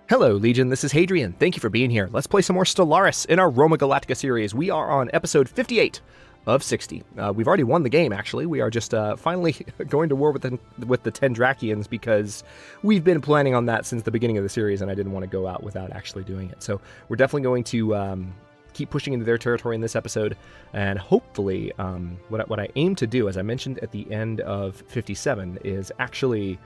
Hello, Legion. This is Hadrian. Thank you for being here. Let's play some more Stellaris in our Roma Galactica series. We are on episode 58 of 60. We've already won the game, actually. We are just finally going to war with the Tendrakians because we've been planning on that since the beginning of the series, and I didn't want to go out without actually doing it. So we're definitely going to keep pushing into their territory in this episode, and hopefully what I aim to do, as I mentioned at the end of 57, is actually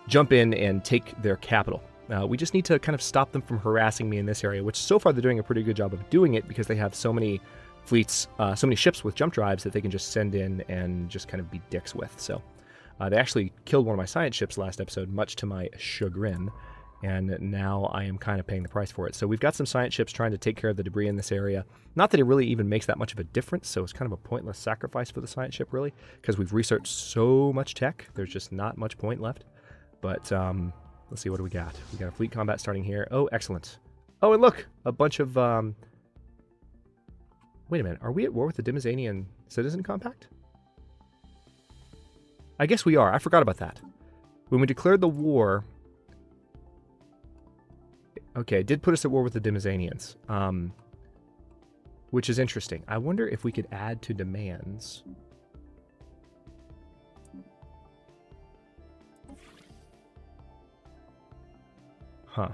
jump in and take their capital. We just need to kind of stop them from harassing me in this area, which so far they're doing a pretty good job of doing it because they have so many fleets, so many ships with jump drives that they can just send in and just kind of be dicks with. So they actually killed one of my science ships last episode, much to my chagrin, and now I am kind of paying the price for it. So we've got some science ships trying to take care of the debris in this area. Not that it really even makes that much of a difference, so it's kind of a pointless sacrifice for the science ship, really, because we've researched so much tech. There's just not much point left. But let's see, what do we got? We got a fleet combat starting here. Oh, excellent. Oh, and look, a bunch of... Wait a minute, are we at war with the Dimizanian Citizen Compact? I guess we are. I forgot about that. When we declared the war... Okay, it did put us at war with the Dimizanians, which is interesting. I wonder if we could add to demands... Huh.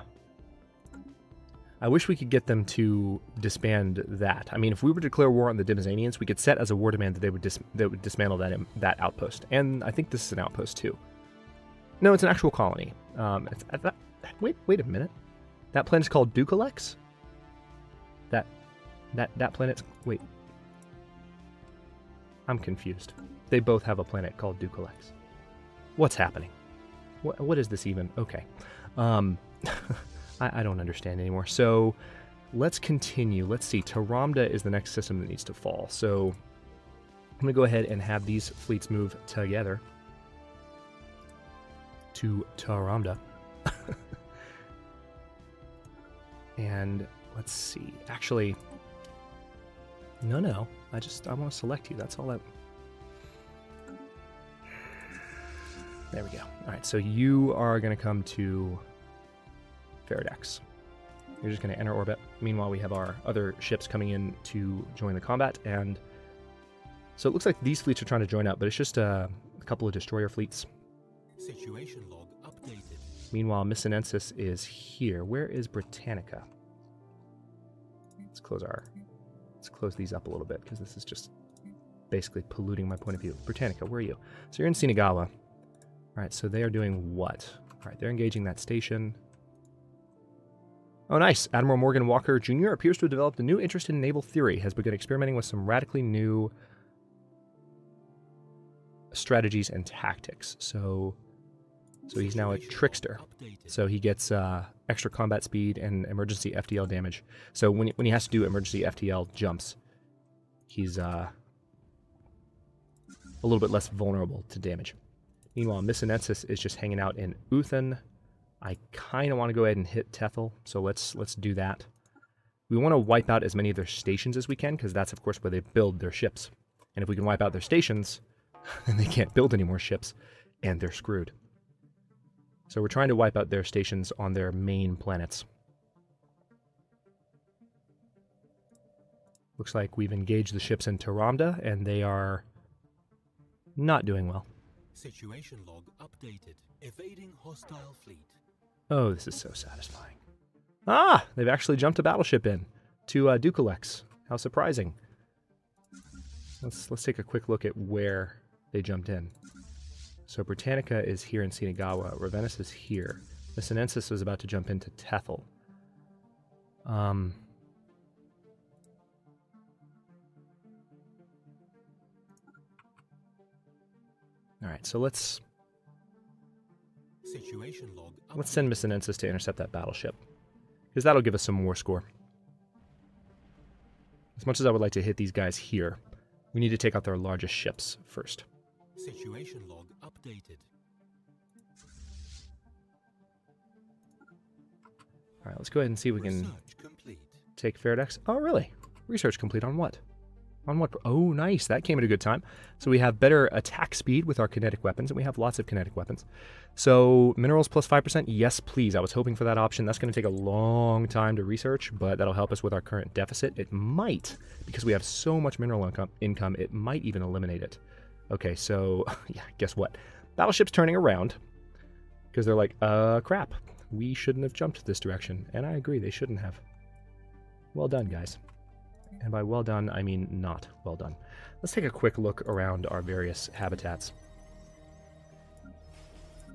I wish we could get them to disband that. I mean, if we were to declare war on the Dimizanians, we could set as a war demand that they would dismantle that outpost. And I think this is an outpost too. No, it's an actual colony. Wait a minute. That planet's called Ducalex? That planet's... Wait. I'm confused. They both have a planet called Ducalex. What's happening? What is this even? Okay. I don't understand anymore. So let's continue. Let's see. Taramda is the next system that needs to fall. So I'm going to go ahead and have these fleets move together to Taramda. And let's see. Actually, no. I want to select you. That's all that... There we go. All right, so you are going to come to Faradex. You're just going to enter orbit. Meanwhile, we have our other ships coming in to join the combat, and so it looks like these fleets are trying to join up, but it's just a couple of destroyer fleets. Situation log updated. Meanwhile, Missinensis is here. Where is Britannica? Let's close these up a little bit because this is just basically polluting my point of view. Britannica, where are you? So you're in Sinagawa. All right, so they are doing what? All right, they're engaging that station. Oh, nice. Admiral Morgan Walker Jr. appears to have developed a new interest in naval theory, has begun experimenting with some radically new strategies and tactics. So he's now a trickster. So he gets extra combat speed and emergency FTL damage. So when he has to do emergency FTL jumps, he's a little bit less vulnerable to damage. Meanwhile, Missinensis is just hanging out in Uthen. I kind of want to go ahead and hit Tethel, so let's do that. We want to wipe out as many of their stations as we can, because that's, of course, where they build their ships. And if we can wipe out their stations, then they can't build any more ships, and they're screwed. So we're trying to wipe out their stations on their main planets. Looks like we've engaged the ships in Taramda, and they are not doing well. Situation log updated. Evading hostile fleet. Oh, this is so satisfying. Ah! They've actually jumped a battleship in to Ducalex. How surprising. Let's take a quick look at where they jumped in. So Britannica is here in Sinagawa. Ravenus is here. Missinensis was about to jump into Tethel. All right, so let's send Missinensis to intercept that battleship, because that'll give us some war score. As much as I would like to hit these guys here, we need to take out their largest ships first. Situation log updated. All right, let's go ahead and see if we can take Faradex. Oh, really? Research complete on what? On what? Oh, nice. That came at a good time. So we have better attack speed with our kinetic weapons, and we have lots of kinetic weapons. So minerals plus 5%? Yes, please. I was hoping for that option. That's going to take a long time to research, but that'll help us with our current deficit. It might, because we have so much mineral income, it might even eliminate it. Okay, so, yeah, guess what? Battleship's turning around, because they're like, crap. We shouldn't have jumped this direction. And I agree, they shouldn't have. Well done, guys. And by well done, I mean not well done. Let's take a quick look around our various habitats.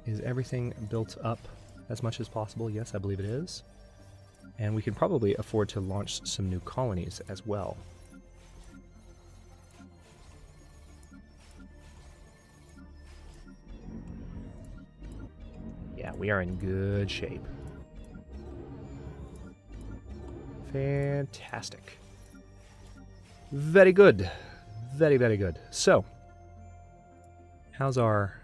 Is everything built up as much as possible? Yes, I believe it is. And we can probably afford to launch some new colonies as well. Yeah, we are in good shape. Fantastic. Very good. Very, very good. So, how's our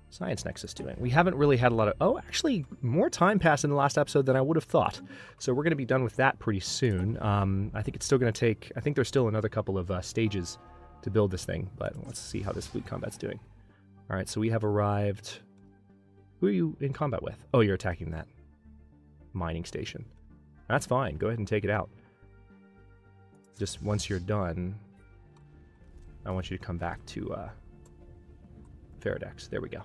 science nexus doing? We haven't really had a lot of... Oh, actually, more time passed in the last episode than I would have thought. So we're going to be done with that pretty soon. I think it's still going to take... I think there's still another couple of stages to build this thing, but let's see how this fleet combat's doing. All right, so we have arrived... Who are you in combat with? Oh, you're attacking that mining station. That's fine. Go ahead and take it out. Just once you're done, I want you to come back to Faradex. There we go.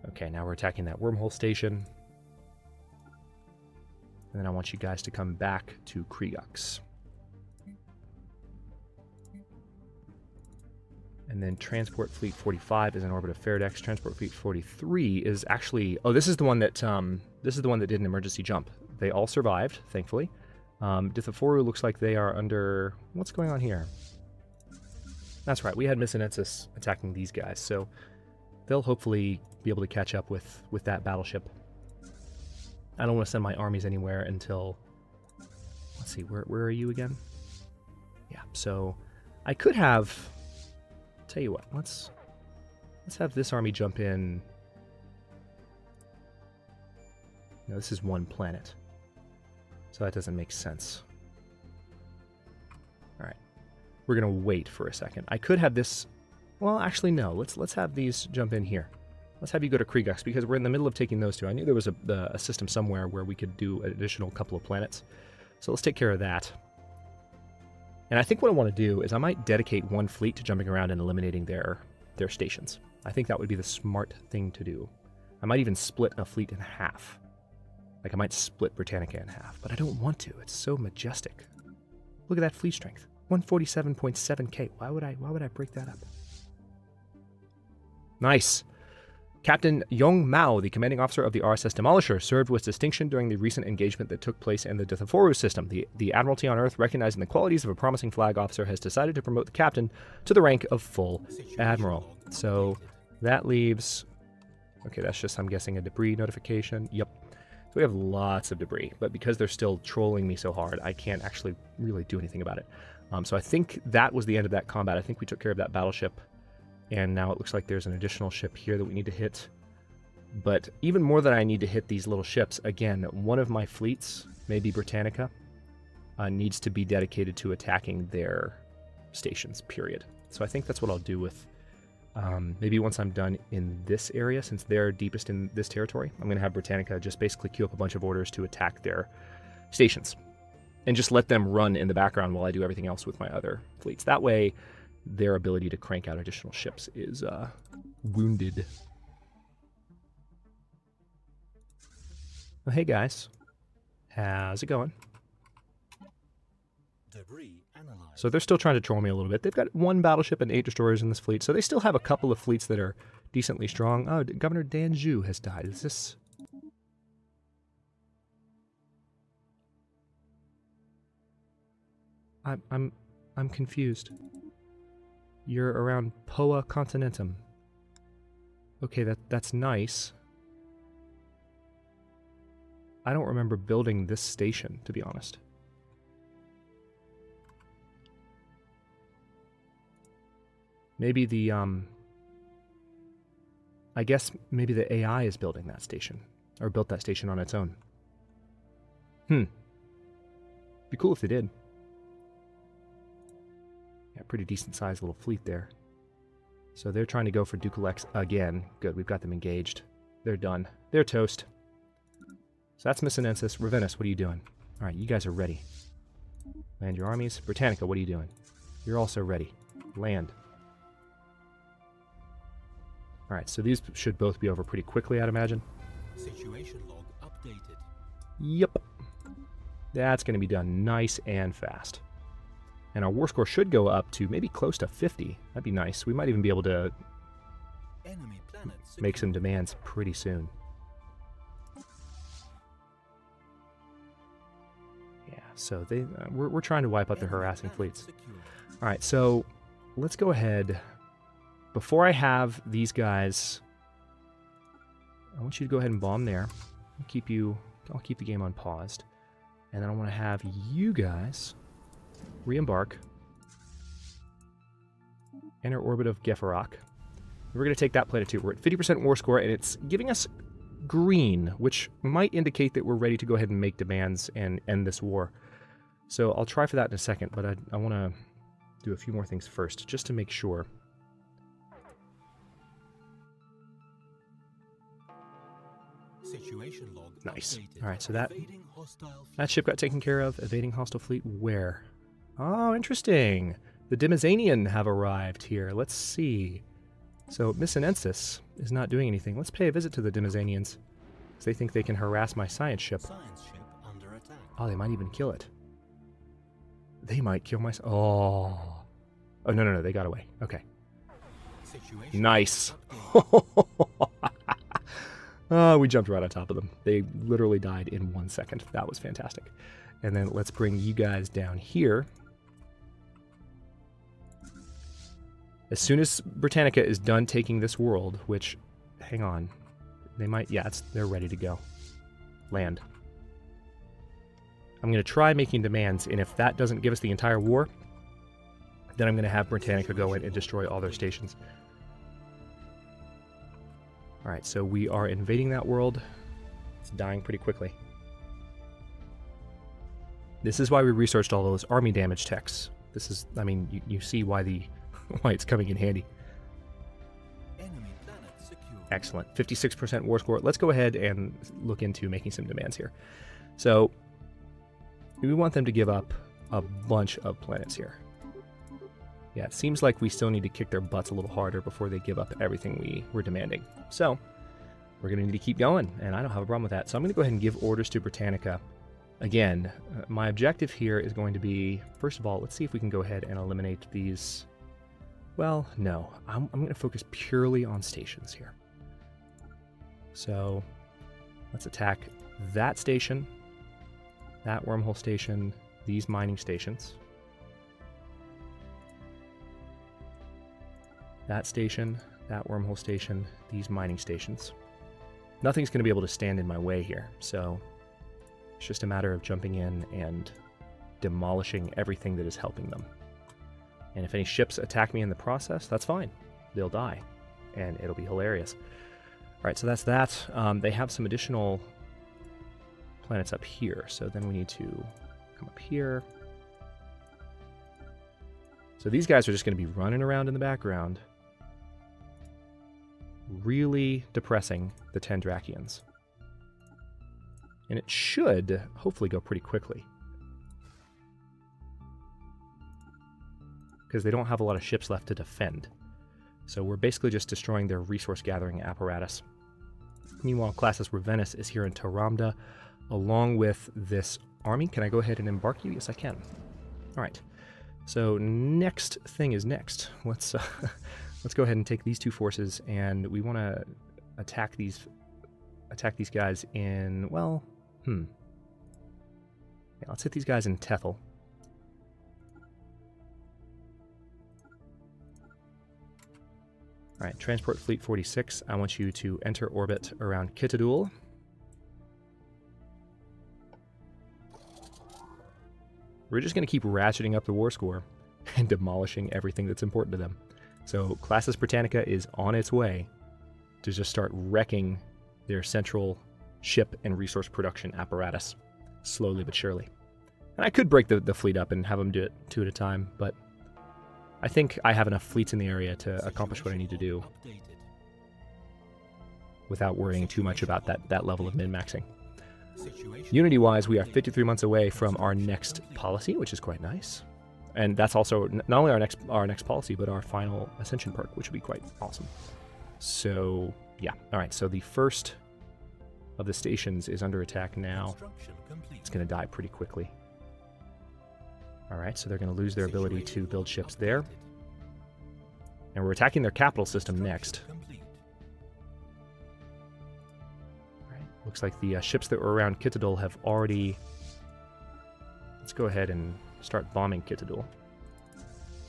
Okay, now we're attacking that wormhole station. And then I want you guys to come back to Kriegux. And then Transport Fleet 45 is in orbit of Faradex. Transport Fleet 43 is actually... Oh, this is the one that did an emergency jump. They all survived, thankfully. Dithoforu looks like they are under... What's going on here? That's right, we had Missinensis attacking these guys, so they'll hopefully be able to catch up with that battleship. I don't want to send my armies anywhere until... Let's see, where are you again? Yeah, so I could have... Tell you what, let's have this army jump in. No, this is one planet, so that doesn't make sense. All right, we're gonna wait for a second. I could have this. Well, actually, no. Let's have these jump in here. Let's have you go to Kriegux because we're in the middle of taking those two. I knew there was a system somewhere where we could do an additional couple of planets, so let's take care of that. And I think what I want to do is I might dedicate one fleet to jumping around and eliminating their stations. I think that would be the smart thing to do. I might even split a fleet in half. Like I might split Britannica in half, but I don't want to. It's so majestic. Look at that fleet strength. 147.7k. Why would I break that up? Nice. Captain Yong Mao, the commanding officer of the RSS Demolisher, served with distinction during the recent engagement that took place in the Dithoforu system. The Admiralty on Earth, recognizing the qualities of a promising flag officer, has decided to promote the captain to the rank of full admiral. So that leaves... Okay, that's just, I'm guessing, a debris notification. Yep. So we have lots of debris, but because they're still trolling me so hard, I can't actually really do anything about it. So I think that was the end of that combat. I think we took care of that battleship. And now it looks like there's an additional ship here that we need to hit. But even more than I need to hit these little ships, again, one of my fleets, maybe Britannica, needs to be dedicated to attacking their stations, period. So I think that's what I'll do with, maybe once I'm done in this area, since they're deepest in this territory, I'm going to have Britannica just basically queue up a bunch of orders to attack their stations. And just let them run in the background while I do everything else with my other fleets. That way, their ability to crank out additional ships is wounded. Well, hey guys, how's it going? Debris analyzed. So they're still trying to troll me a little bit. They've got one battleship and 8 destroyers in this fleet, so they still have a couple of fleets that are decently strong. Oh, Governor Danjou has died. Is this... I'm confused. You're around Poa Continentum. Okay, that's nice. I don't remember building this station, to be honest. Maybe the, I guess maybe the AI is building that station. Or built that station on its own. Be cool if they did. Yeah, pretty decent sized little fleet there. So they're trying to go for Ducal X again. Good, we've got them engaged. They're done. They're toast. So that's Missinensis. Ravenus, what are you doing? Alright, you guys are ready. Land your armies. Britannica, what are you doing? You're also ready. Land. Alright, so these should both be over pretty quickly, I'd imagine. Situation log updated. Yep. That's going to be done nice and fast. And our war score should go up to maybe close to 50. That'd be nice. We might even be able to Enemy planet make some demands pretty soon. Yeah, so we're trying to wipe out the harassing fleets. All right, so let's go ahead. Before I have these guys, I want you to go ahead and bomb there. I'll keep the game unpaused. And then I want to have you guys re-embark. Enter orbit of Gefarak. We're going to take that planet too. We're at 50% war score, and it's giving us green, which might indicate that we're ready to go ahead and make demands and end this war. So I'll try for that in a second, but I want to do a few more things first, just to make sure. Situation log Nice. updated. All right, so that Evading ship got taken care of. Evading hostile fleet where? Oh, interesting. The Dimizanian have arrived here. Let's see. So Missinensis is not doing anything. Let's pay a visit to the Dimizanians, because they think they can harass my science ship. Science ship under attack. Oh, they might even kill it. They might kill my... Oh. Oh, no, they got away. Okay. Situation Nice. updated. We jumped right on top of them. They literally died in 1 second. That was fantastic. And then let's bring you guys down here. As soon as Britannica is done taking this world, which, hang on, they might, yeah, they're ready to go. Land. I'm going to try making demands, and if that doesn't give us the entire war, then I'm going to have Britannica go in and destroy all their stations. Alright, so we are invading that world. It's dying pretty quickly. This is why we researched all those army damage techs. This is, I mean, you see why why it's coming in handy. Enemy planet secure. Excellent. 56% war score. Let's go ahead and look into making some demands here. So, we want them to give up a bunch of planets here. Yeah, it seems like we still need to kick their butts a little harder before they give up everything we were demanding. So, we're going to need to keep going, and I don't have a problem with that. So I'm going to go ahead and give orders to Britannica. Again, my objective here is going to be, first of all, let's see if we can go ahead and eliminate these. Well, no. I'm going to focus purely on stations here. So, let's attack that station, that wormhole station, these mining stations. That station, that wormhole station, these mining stations. Nothing's going to be able to stand in my way here, so it's just a matter of jumping in and demolishing everything that is helping them. And if any ships attack me in the process, that's fine. They'll die, and it'll be hilarious. Alright, so that's that. They have some additional planets up here, so then we need to come up here. So these guys are just going to be running around in the background, really depressing the Tendrakians. And it should hopefully go pretty quickly, because they don't have a lot of ships left to defend. So we're basically just destroying their resource gathering apparatus. Meanwhile, Classis Ravenus is here in Taramda, along with this army. Can I go ahead and embark you? Yes, I can. Alright. So next thing is next. Let's go ahead and take these two forces, and we want to attack these guys in, well, yeah, let's hit these guys in Tethel. Alright, Transport Fleet 46, I want you to enter orbit around Kitadul. We're just going to keep ratcheting up the war score and demolishing everything that's important to them. So Classis Britannica is on its way to just start wrecking their central ship and resource production apparatus, slowly but surely. And I could break the fleet up and have them do it 2 at a time, but I think I have enough fleets in the area to accomplish what I need to do without worrying too much about that level of min-maxing. Unity-wise, we are 53 months away from our next policy, which is quite nice. And that's also not only our next policy, but our final Ascension perk, which would be quite awesome. So, yeah. All right, so the first of the stations is under attack now. It's going to die pretty quickly. All right, so they're going to lose their ability to build ships there. And we're attacking their capital system next. Looks like the ships that were around Citadel have already... Let's go ahead and start bombing Citadel.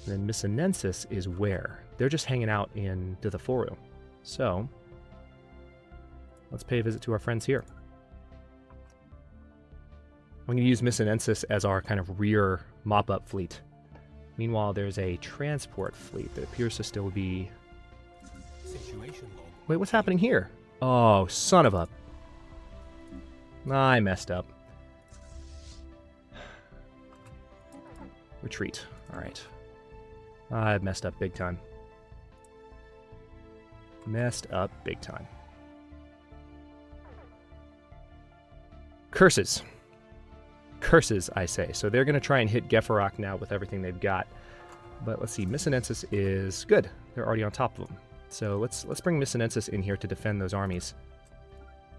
And then Missinensis is where? They're just hanging out in Dithoforu. So, let's pay a visit to our friends here. I'm going to use Missinensis as our kind of rear mop-up fleet. Meanwhile, there's a transport fleet that appears to still be... Wait, what's happening here? Oh, son of a... I messed up. Retreat. Alright. I've messed up big time. Messed up big time. Curses. Curses, I say. So they're going to try and hit Gefarak now with everything they've got. But let's see. Missinensis is good. They're already on top of them. So let's bring Missinensis in here to defend those armies.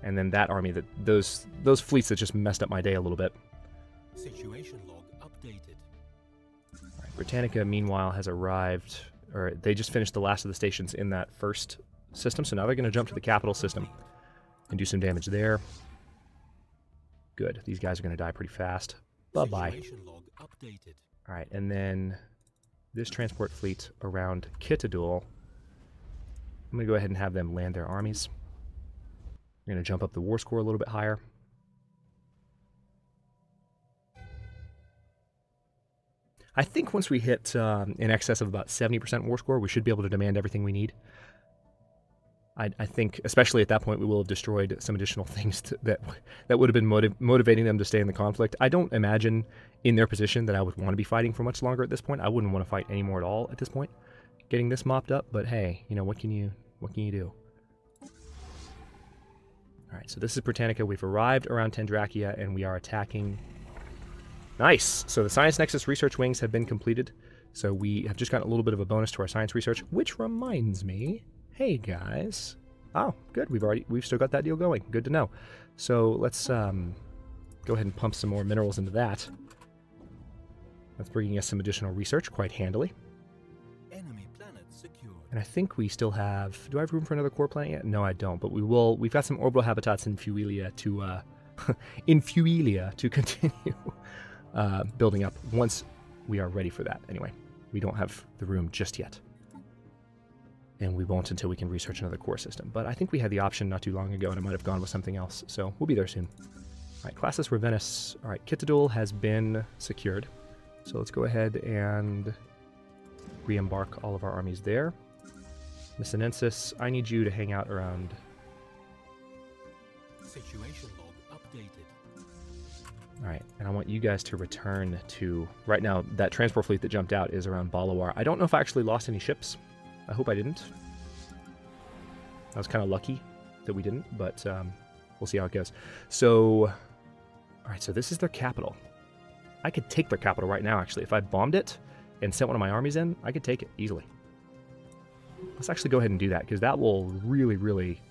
And then that army, those fleets that just messed up my day a little bit. Situation log updated. Right, Britannica, meanwhile, has arrived, or they just finished the last of the stations in that first system, so now they're going to jump to the capital system and do some damage there. Good. These guys are going to die pretty fast. Bye-bye. Situation log updated. All right, and then this transport fleet around Citadel, I'm going to go ahead and have them land their armies. We're going to jump up the war score a little bit higher. I think once we hit in excess of about 70% war score, we should be able to demand everything we need. I think, especially at that point, we will have destroyed some additional things that would have been motivating them to stay in the conflict. I don't imagine in their position that I would want to be fighting for much longer at this point. I wouldn't want to fight anymore at all at this point, getting this mopped up. But hey, you know, what can you do? All right, so this is Britannica. We've arrived around Tendrakia, and we are attacking. Nice! So the Science Nexus research wings have been completed. So we have just gotten a little bit of a bonus to our science research, which reminds me, hey guys. Oh, good. We've still got that deal going. Good to know. So let's go ahead and pump some more minerals into that. That's bringing us some additional research quite handily. Enemy planet secured. And I think we still have... Do I have room for another core planet yet? No, I don't. But we will... We've got some orbital habitats in Fuelia to... in Fuelia to continue building up once we are ready for that. Anyway, we don't have the room just yet. And we won't until we can research another core system. But I think we had the option not too long ago, and I might have gone with something else. So we'll be there soon. All right, Classis Ravenus. All right, Citadel has been secured. So let's go ahead and re-embark all of our armies there. Missinensis, I need you to hang out around... Situation log updated. All right, and I want you guys to return to... Right now, that transport fleet that jumped out is around Balawar. I don't know if I actually lost any ships. I hope I didn't. I was kind of lucky that we didn't, but we'll see how it goes. So, all right, so this is their capital. I could take their capital right now, actually. If I bombed it and sent one of my armies in, I could take it easily. Let's actually go ahead and do that, because that will really, really...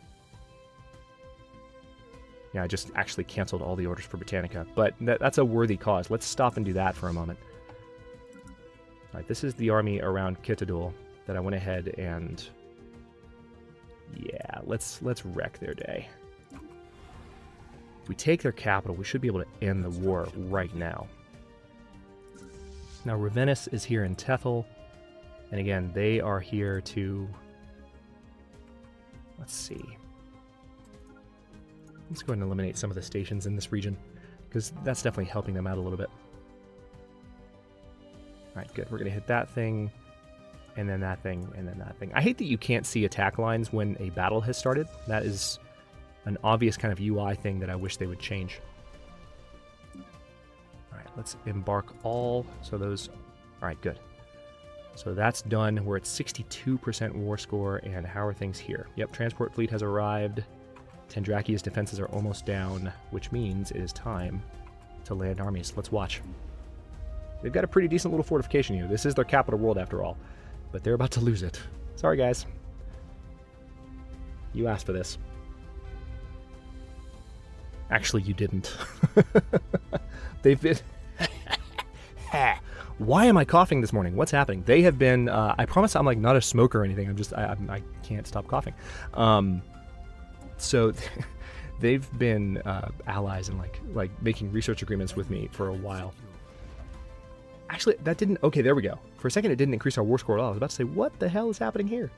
Yeah, I just actually canceled all the orders for Britannica, but that's a worthy cause. Let's stop and do that for a moment. All right, this is the army around Citadel that I went ahead and... Yeah, let's wreck their day. If we take their capital, we should be able to end the war right now. Now, Ravenus is here in Tethel, and again, they are here to... Let's see. Let's go ahead and eliminate some of the stations in this region, because that's definitely helping them out a little bit. Alright, good. We're going to hit that thing, and then that thing, and then that thing. I hate that you can't see attack lines when a battle has started. That is an obvious kind of UI thing that I wish they would change. Alright, Let's embark all. So those. All right, good. So that's done. We're at 62% war score, and how are things here? Yep, transport fleet has arrived. Tendrakia's defenses are almost down, which means it is time to land armies. Let's watch. They've got a pretty decent little fortification here. This is their capital world after all, but they're about to lose it. Sorry, guys. You asked for this. Actually, you didn't. They've been... Why am I coughing this morning? What's happening? They have been... I promise I'm like not a smoker or anything. I'm just... I can't stop coughing. So they've been allies and like making research agreements with me for a while. Actually, that didn't... Okay, there we go. For a second, it didn't increase our war score at all. I was about to say, what the hell is happening here?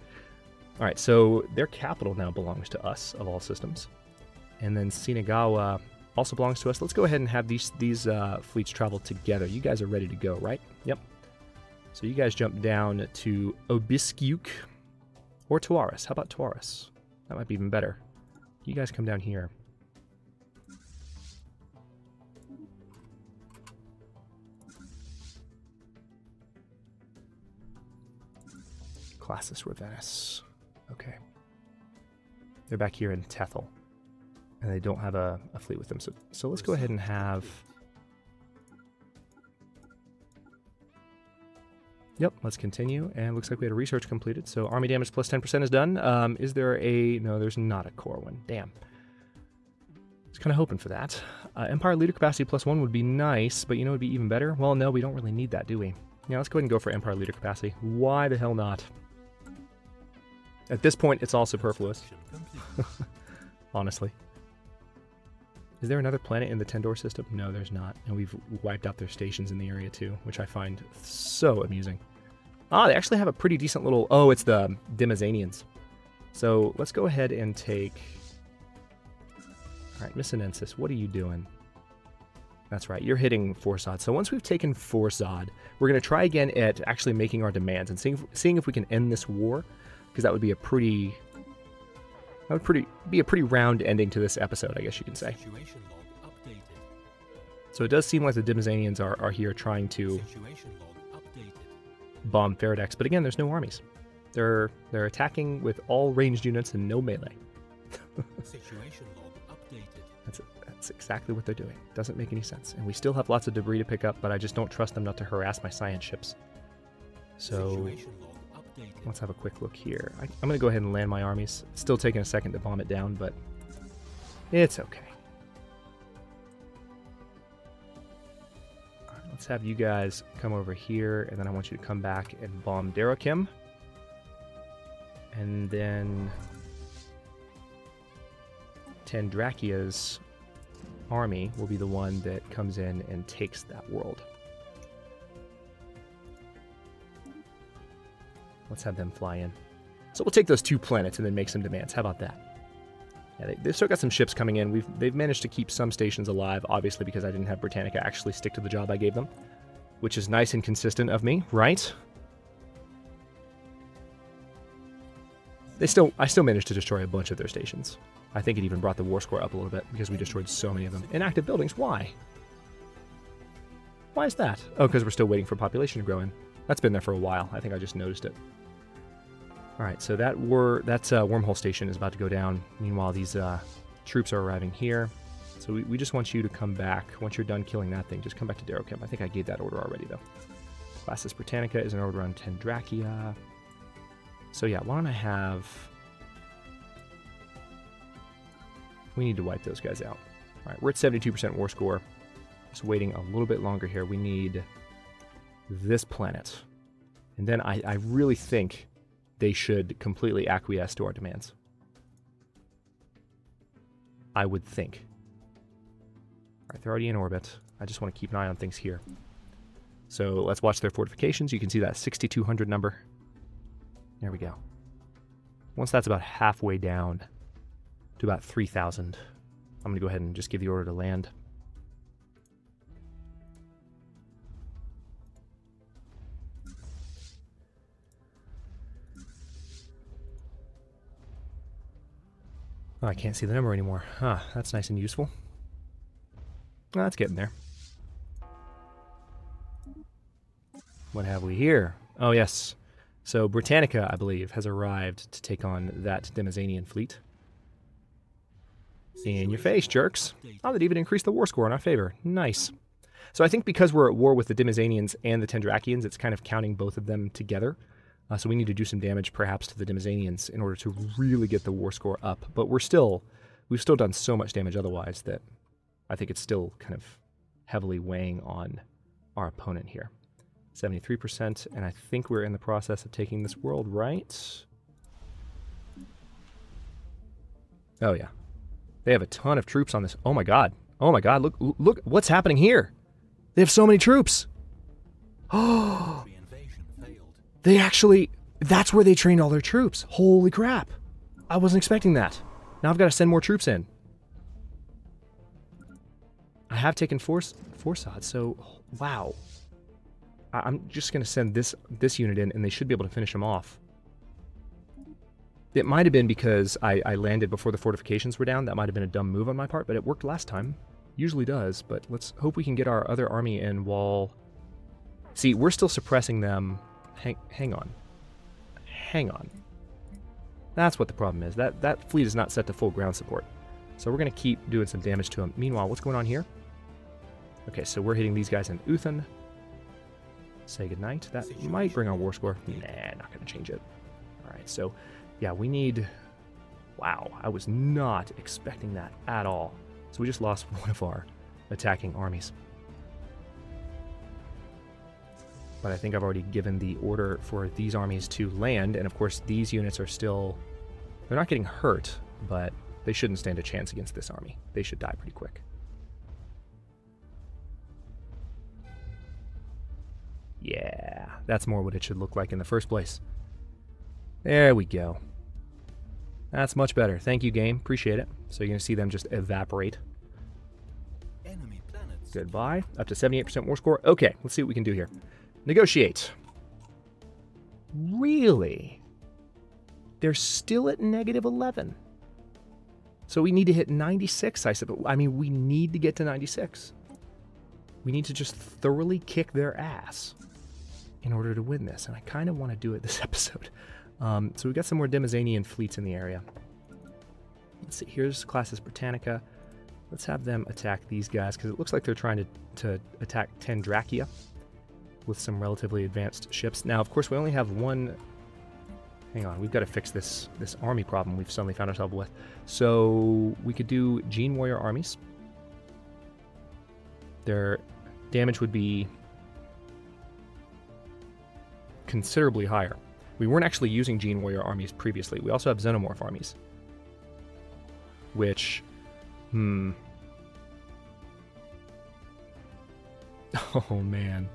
All right, so their capital now belongs to us, of all systems. And then Shinagawa also belongs to us. Let's go ahead and have these fleets travel together. You guys are ready to go, right? Yep. So you guys jump down to Obiskuk or Tuaris. How about Tuaris? That might be even better. You guys come down here. Classis Ravenus. Okay. They're back here in Tethel. And they don't have a fleet with them. So let's go ahead and have... Yep, let's continue. And looks like we had a research completed. So army damage plus 10% is done. Is there a... No, there's not a core one. Damn. I was kind of hoping for that. Empire leader capacity plus 1 would be nice, but you know what would be even better? Well, no, we don't really need that, do we? Yeah, let's go ahead and go for Empire leader capacity. Why the hell not? At this point, it's all superfluous. Honestly. Is there another planet in the Tendor system? No, there's not. And we've wiped out their stations in the area too, which I find so amusing. Ah, they actually have a pretty decent little... Oh, it's the Dimazanians. So let's go ahead and take... All right, Missinensis, what are you doing? That's right, you're hitting Forsad. So once we've taken Forsad, we're going to try again at actually making our demands and seeing if we can end this war, because that would be a pretty... That would be a pretty round ending to this episode, I guess you can say. So it does seem like the Dimazanians are here trying to bomb Faradex, but again, there's no armies. They're attacking with all ranged units and no melee. That's exactly what they're doing. Doesn't make any sense. And we still have lots of debris to pick up, but I just don't trust them not to harass my science ships. So... Let's have a quick look here. I'm going to go ahead and land my armies. It's still taking a second to bomb it down, but it's okay. All right, let's have you guys come over here, and then I want you to come back and bomb Derakim. And then Tendrakia's army will be the one that comes in and takes that world. Let's have them fly in. So we'll take those 2 planets and then make some demands. How about that? Yeah, they've still got some ships coming in. They've managed to keep some stations alive, obviously because I didn't have Britannica actually stick to the job I gave them, which is nice and consistent of me, right? I still managed to destroy a bunch of their stations. I think it even brought the war score up a little bit because we destroyed so many of them. Inactive buildings, why? Why is that? Oh, because we're still waiting for population to grow in. That's been there for a while. I think I just noticed it. All right, so that wormhole station is about to go down. Meanwhile, these troops are arriving here. So we just want you to come back. Once you're done killing that thing, just come back to Derakim. I think I gave that order already, though. Classis Britannica is an order on Tendrakia. So yeah, why don't I have... We need to wipe those guys out. All right, we're at 72% war score. Just waiting a little bit longer here. We need this planet. And then I really think they should completely acquiesce to our demands. I would think. All right, they're already in orbit. I just want to keep an eye on things here. So let's watch their fortifications. You can see that 6,200 number. There we go. Once that's about halfway down to about 3,000, I'm going to go ahead and just give the order to land. Oh, I can't see the number anymore. Huh, that's nice and useful. Oh, that's getting there. What have we here? Oh, yes. So Britannica, I believe, has arrived to take on that Demosanian fleet. In your face, jerks. Oh, that even increased the war score in our favor. Nice. So I think because we're at war with the Demosanians and the Tendrakians, it's kind of counting both of them together. So we need to do some damage, perhaps, to the Demosanians in order to really get the war score up. But we've still done so much damage otherwise that I think it's still kind of heavily weighing on our opponent here. 73%, and I think we're in the process of taking this world, right? Oh, yeah. They have a ton of troops on this. Oh, my God. Oh, my God. Look, what's happening here? They have so many troops. Oh, they actually, that's where they trained all their troops. Holy crap. I wasn't expecting that. Now I've got to send more troops in. I have taken Forsad, so wow. I'm just going to send this unit in, and they should be able to finish them off. It might have been because I landed before the fortifications were down. That might have been a dumb move on my part, but it worked last time. Usually does, but let's hope we can get our other army in while... See, we're still suppressing them. Hang on. Hang on. That's what the problem is. That fleet is not set to full ground support. So we're going to keep doing some damage to them. Meanwhile, what's going on here? Okay, so we're hitting these guys in Uthan. Say goodnight. That might bring our war score. Nah, not going to change it. Alright, so yeah, we need... Wow, I was not expecting that at all. So we just lost one of our attacking armies. But I think I've already given the order for these armies to land, and of course these units are still... They're not getting hurt, but they shouldn't stand a chance against this army. They should die pretty quick. Yeah, that's more what it should look like in the first place. There we go. That's much better. Thank you, game. Appreciate it. So you're going to see them just evaporate. Enemy planets. Goodbye. Up to 78% war score. Okay, let's see what we can do here. Negotiate. Really? They're still at -11. So we need to hit 96, I suppose. I mean, we need to get to 96. We need to just thoroughly kick their ass in order to win this. And I kind of want to do it this episode. So we've got some more Demosanian fleets in the area. Let's see. Here's Classis Britannica. Let's have them attack these guys, because it looks like they're trying to attack Tendrakia with some relatively advanced ships. Now, of course, we only have one... Hang on, we've got to fix this army problem we've suddenly found ourselves with. So we could do Gene Warrior armies. Their damage would be considerably higher. We weren't actually using Gene Warrior armies previously. We also have Xenomorph armies. Which... Oh, man.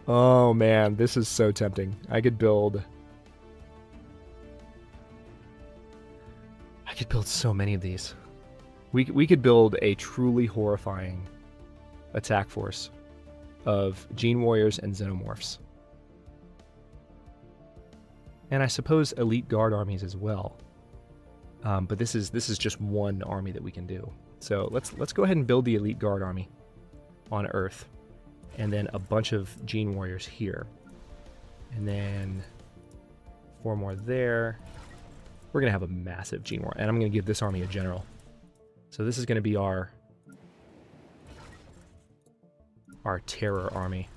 Oh, man. This is so tempting. I could build so many of these. We could build a truly horrifying attack force of Gene Warriors and Xenomorphs. And I suppose Elite Guard armies as well. But this is just one army that we can do. So let's go ahead and build the Elite Guard army on Earth. And then a bunch of Gene Warriors here. And then 4 more there. We're going to have a massive Gene Warrior. And I'm going to give this army a general. So this is going to be our terror army.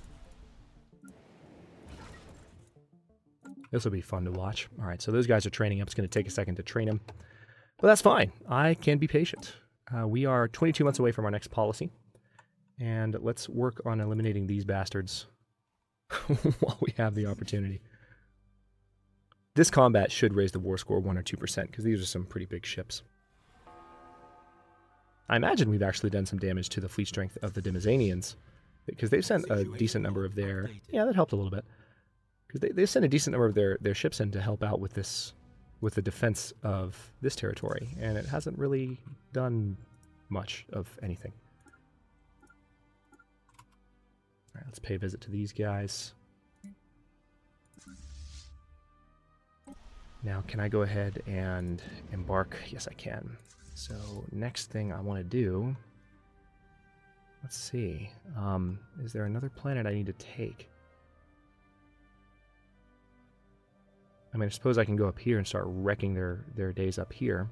This will be fun to watch. All right, so those guys are training up. It's going to take a second to train them. But that's fine. I can be patient. We are 22 months away from our next policy. And let's work on eliminating these bastards while we have the opportunity. This combat should raise the war score 1 or 2%, because these are some pretty big ships. I imagine we've actually done some damage to the fleet strength of the Demosanians, because they've sent a decent number of their... Yeah, that helped a little bit. Because they've sent a decent number of their ships in to help out with the defense of this territory, and it hasn't really done much of anything. All right, let's pay a visit to these guys. Now, can I go ahead and embark? Yes, I can. So, next thing I want to do... Let's see. Is there another planet I need to take? mean, I suppose I can go up here and start wrecking their days up here.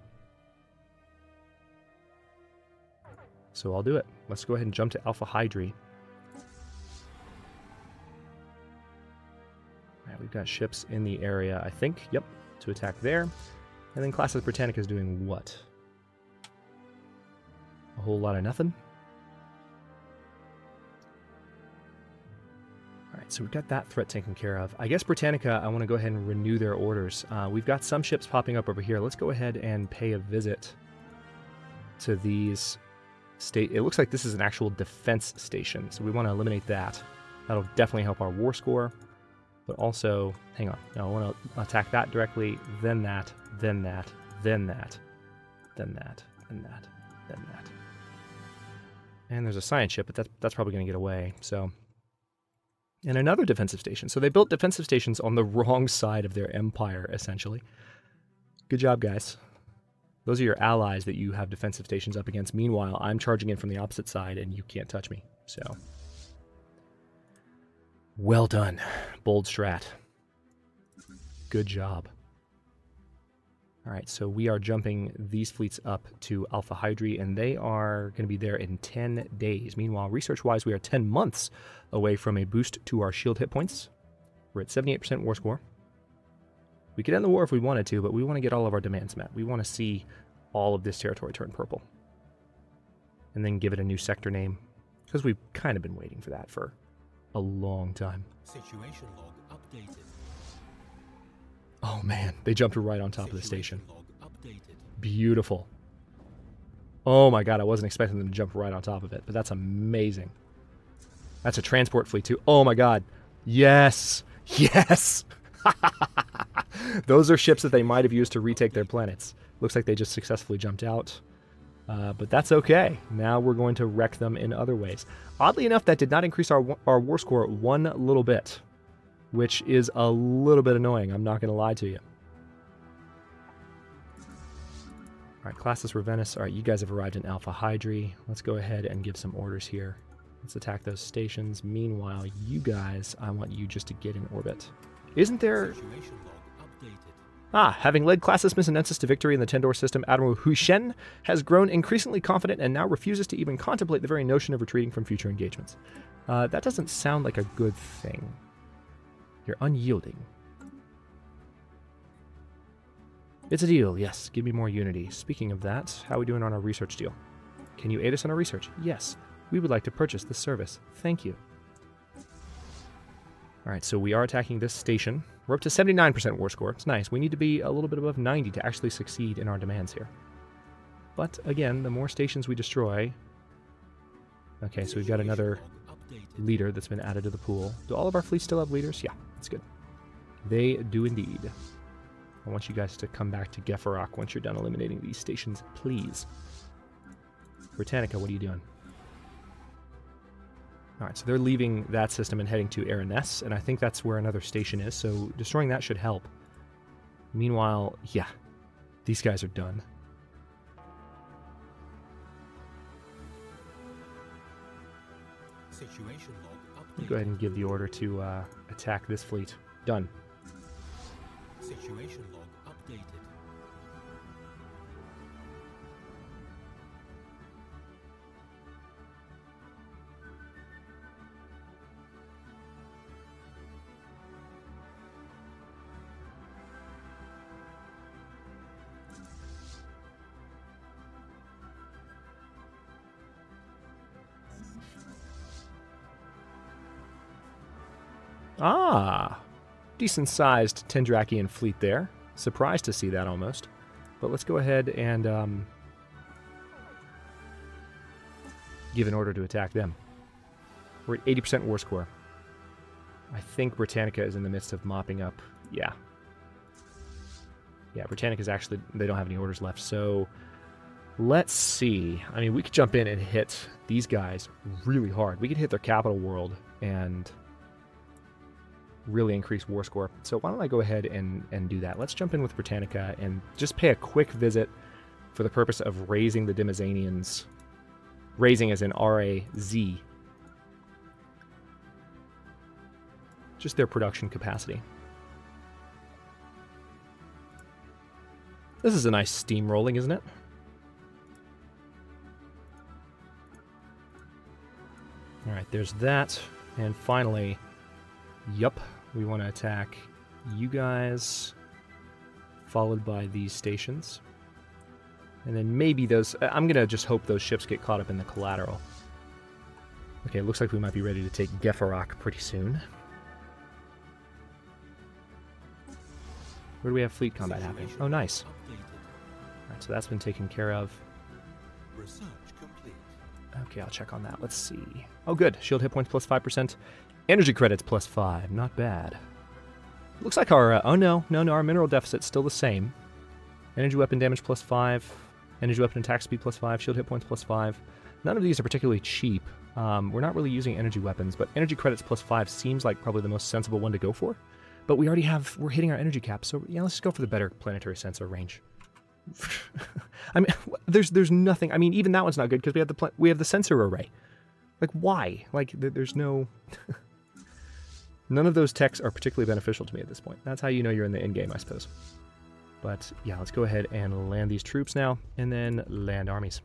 So I'll do it. Let's go ahead and jump to Alpha Hydri. Alright, we've got ships in the area, I think. Yep, to attack there. And then Classis Britannica is doing what? A whole lot of nothing? Alright, so we've got that threat taken care of. I guess Britannica, I want to go ahead and renew their orders. We've got some ships popping up over here. Let's go ahead and pay a visit to these it looks like this is an actual defense station, so we want to eliminate that. That'll definitely help our war score, but also, hang on, no, I want to attack that directly, then that, then that, then that, then that, then that, then that. And there's a science ship, but that's probably going to get away, so. And another defensive station. So they built defensive stations on the wrong side of their empire, essentially. Good job, guys. Those are your allies that you have defensive stations up against. Meanwhile, I'm charging in from the opposite side, and you can't touch me. So, well done, bold strat. Good job. All right, so we are jumping these fleets up to Alpha Hydri, and they are going to be there in 10 days. Meanwhile, research-wise, we are 10 months away from a boost to our shield hit points. We're at 78% war score. We could end the war if we wanted to, but we want to get all of our demands met. We want to see all of this territory turn purple. And then give it a new sector name, because we've kind of been waiting for that for a long time. Situation log updated. Oh man, they jumped right on top of the station. Beautiful. Oh my god, I wasn't expecting them to jump right on top of it, but that's amazing. That's a transport fleet too. Oh my god. Yes! Yes! Those are ships that they might have used to retake their planets. Looks like they just successfully jumped out. But that's okay. Now we're going to wreck them in other ways. Oddly enough, that did not increase our war score one little bit, which is a little bit annoying. I'm not going to lie to you. All right, Classis Ravenus. All right, you guys have arrived in Alpha Hydri. Let's go ahead and give some orders here. Let's attack those stations. Meanwhile, you guys, I want you just to get in orbit. Isn't there... Having led Classis Missinensis to victory in the Tendor system, Admiral Hu Shen has grown increasingly confident and now refuses to even contemplate the very notion of retreating from future engagements. That doesn't sound like a good thing. You're unyielding. It's a deal, yes. Give me more unity. Speaking of that, how are we doing on our research deal? Can you aid us in our research? Yes. We would like to purchase this service. Thank you. Alright, so we are attacking this station. We're up to 79% war score. It's nice. We need to be a little bit above 90 to actually succeed in our demands here. But, again, the more stations we destroy... Okay, so we've got another leader that's been added to the pool. Do all of our fleets still have leaders? Yeah, that's good. They do indeed. I want you guys to come back to Gefarok once you're done eliminating these stations, please. Britannica, what are you doing? Alright, so they're leaving that system and heading to Araness, and I think that's where another station is, so destroying that should help. Meanwhile, yeah, these guys are done. Situation log updated. Go ahead and give the order to attack this fleet. Done. Situation log updated. Ah, decent-sized Tendrakian fleet there. Surprised to see that almost. But let's go ahead and give an order to attack them. We're at 80% war score. I think Britannica is in the midst of mopping up. Yeah. Yeah, Britannica's actually... They don't have any orders left, so... Let's see. I mean, we could jump in and hit these guys really hard. We could hit their capital world and... really increase war score. So why don't I go ahead and do that. Let's jump in with Britannica and just pay a quick visit for the purpose of raising the Dimazanians. Raising as in R-A-Z. Just their production capacity. This is a nice steamrolling, isn't it? Alright, there's that. And finally, yup, we want to attack you guys, followed by these stations. And then maybe those... I'm going to just hope those ships get caught up in the collateral. Okay, it looks like we might be ready to take Gefarak pretty soon. Where do we have fleet combat happening? Oh, nice. Alright, so that's been taken care of. Research complete. Okay, I'll check on that. Let's see. Oh, good. Shield hit points plus 5%. Energy credits plus 5. Not bad. Looks like our... oh, no. Our mineral deficit's still the same. Energy weapon damage plus 5. Energy weapon attack speed plus 5. Shield hit points plus 5. None of these are particularly cheap. We're not really using energy weapons, but energy credits plus 5 seems like probably the most sensible one to go for. But we already have... we're hitting our energy cap, so yeah, let's just go for the better planetary sensor range. I mean, there's nothing... I mean, even that one's not good because we have the sensor array. Like, why? Like, there's no... None of those techs are particularly beneficial to me at this point. That's how you know you're in the end game, I suppose. But yeah, let's go ahead and land these troops now, and then land armies.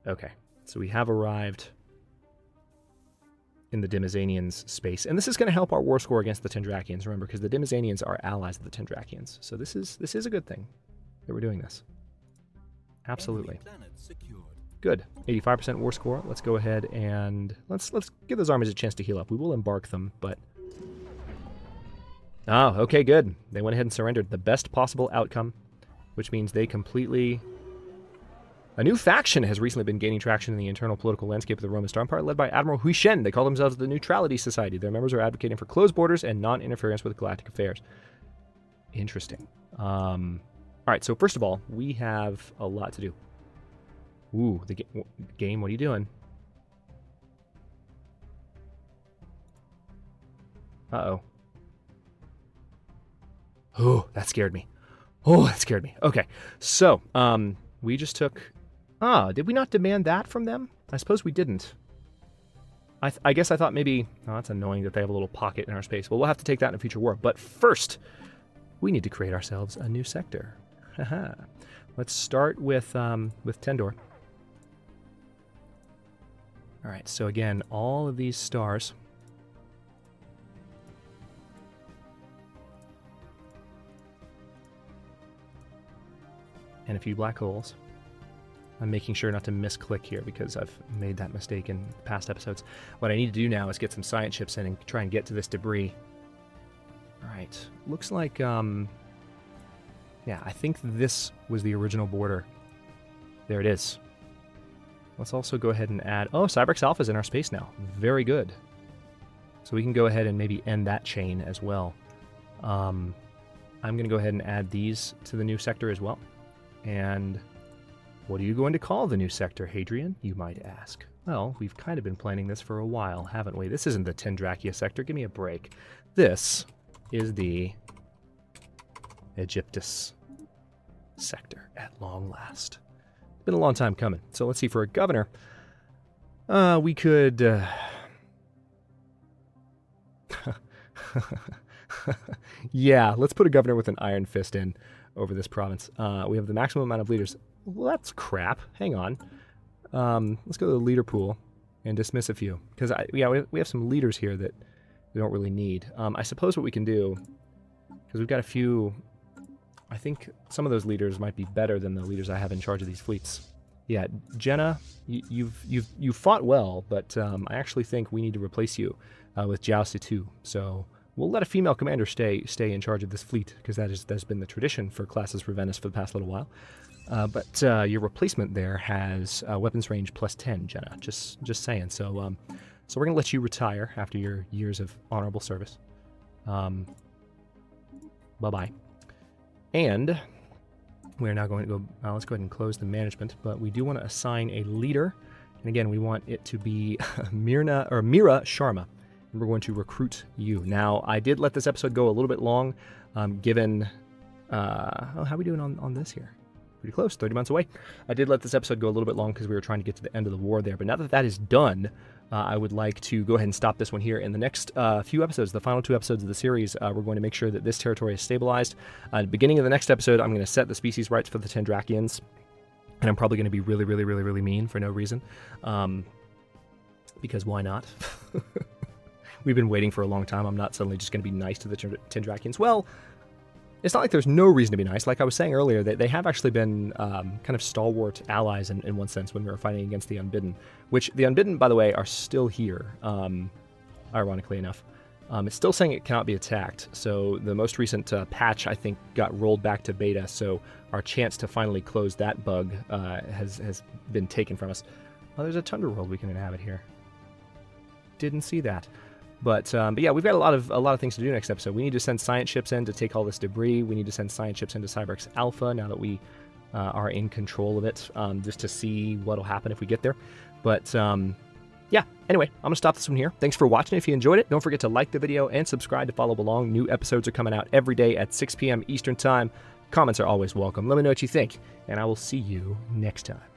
Okay, so we have arrived in the Dimizanians' space, and this is going to help our war score against the Tendrakians, remember, because the Dimizanians are allies of the Tendrakians. So this is a good thing that we're doing this. Absolutely. Good. 85% war score. Let's go ahead and let's give those armies a chance to heal up. We will embark them, but... Oh, okay, good. They went ahead and surrendered. The best possible outcome, which means they completely... A new faction has recently been gaining traction in the internal political landscape of the Roman Star Empire, led by Admiral Huishen. They call themselves the Neutrality Society. Their members are advocating for closed borders and non-interference with galactic affairs. Interesting. All right, so first of all, we have a lot to do. Ooh, the game, what are you doing? Uh-oh. Oh, that scared me. Okay, so, we just took... Ah, did we not demand that from them? I suppose we didn't. I guess I thought maybe... Oh, that's annoying that they have a little pocket in our space. Well, we'll have to take that in a future war. But first, we need to create ourselves a new sector. Haha. Let's start with Tendor. All right, so again, all of these stars... and a few black holes. I'm making sure not to misclick here because I've made that mistake in past episodes. What I need to do now is get some science ships in and try and get to this debris. Alright, looks like, yeah, I think this was the original border. There it is. Let's also go ahead and add... Oh, Cybrex Alpha's in our space now. Very good. So we can go ahead and maybe end that chain as well. I'm going to go ahead and add these to the new sector as well. And what are you going to call the new sector, Hadrian, you might ask? Well, we've kind of been planning this for a while, haven't we? This isn't the Tendrakia sector. Give me a break. This is the Aegyptus sector at long last. It's been a long time coming. So let's see, for a governor, we could... yeah, let's put a governor with an iron fist in over this province. We have the maximum amount of leaders. Well, that's crap. Hang on. Let's go to the leader pool and dismiss a few. Because, yeah, we have some leaders here that we don't really need. I suppose what we can do, because we've got a few... I think some of those leaders might be better than the leaders I have in charge of these fleets. Yeah, Jenna, you've fought well, but I actually think we need to replace you with Jiao Situ. So... we'll let a female commander stay in charge of this fleet, because that's been the tradition for classes Ravenus for the past little while. But your replacement there has weapons range plus 10, Jenna. Just saying. So we're going to let you retire after your years of honorable service. Bye-bye. And we're now going to go... let's go ahead and close the management, but we do want to assign a leader. And again, we want it to be Mira Sharma. We're going to recruit you. Now, I did let this episode go a little bit long, given how are we doing on this here? Pretty close, 30 months away. I did let this episode go a little bit long because we were trying to get to the end of the war there, but now that that is done, I would like to go ahead and stop this one here. In the next few episodes, the final 2 episodes of the series, we're going to make sure that this territory is stabilized. At the beginning of the next episode, I'm going to set the species rights for the Tendrakians, and I'm probably going to be really, really, really, really mean for no reason, because why not? We've been waiting for a long time. I'm not suddenly just going to be nice to the Tendrakians. Well, it's not like there's no reason to be nice. Like I was saying earlier, they have actually been kind of stalwart allies in one sense when we were fighting against the Unbidden, which the Unbidden, by the way, are still here, ironically enough. It's still saying it cannot be attacked, so the most recent patch, I think, got rolled back to beta, so our chance to finally close that bug has been taken from us. Oh, there's a Tundra world we can inhabit here. Didn't see that. But yeah, we've got a lot of things to do next episode. We need to send science ships in to take all this debris. We need to send science ships into Cyberx Alpha now that we are in control of it, just to see what'll happen if we get there. But yeah, anyway, I'm going to stop this one here. Thanks for watching. If you enjoyed it, don't forget to like the video and subscribe to follow along. New episodes are coming out every day at 6 p.m. Eastern Time. Comments are always welcome. Let me know what you think, and I will see you next time.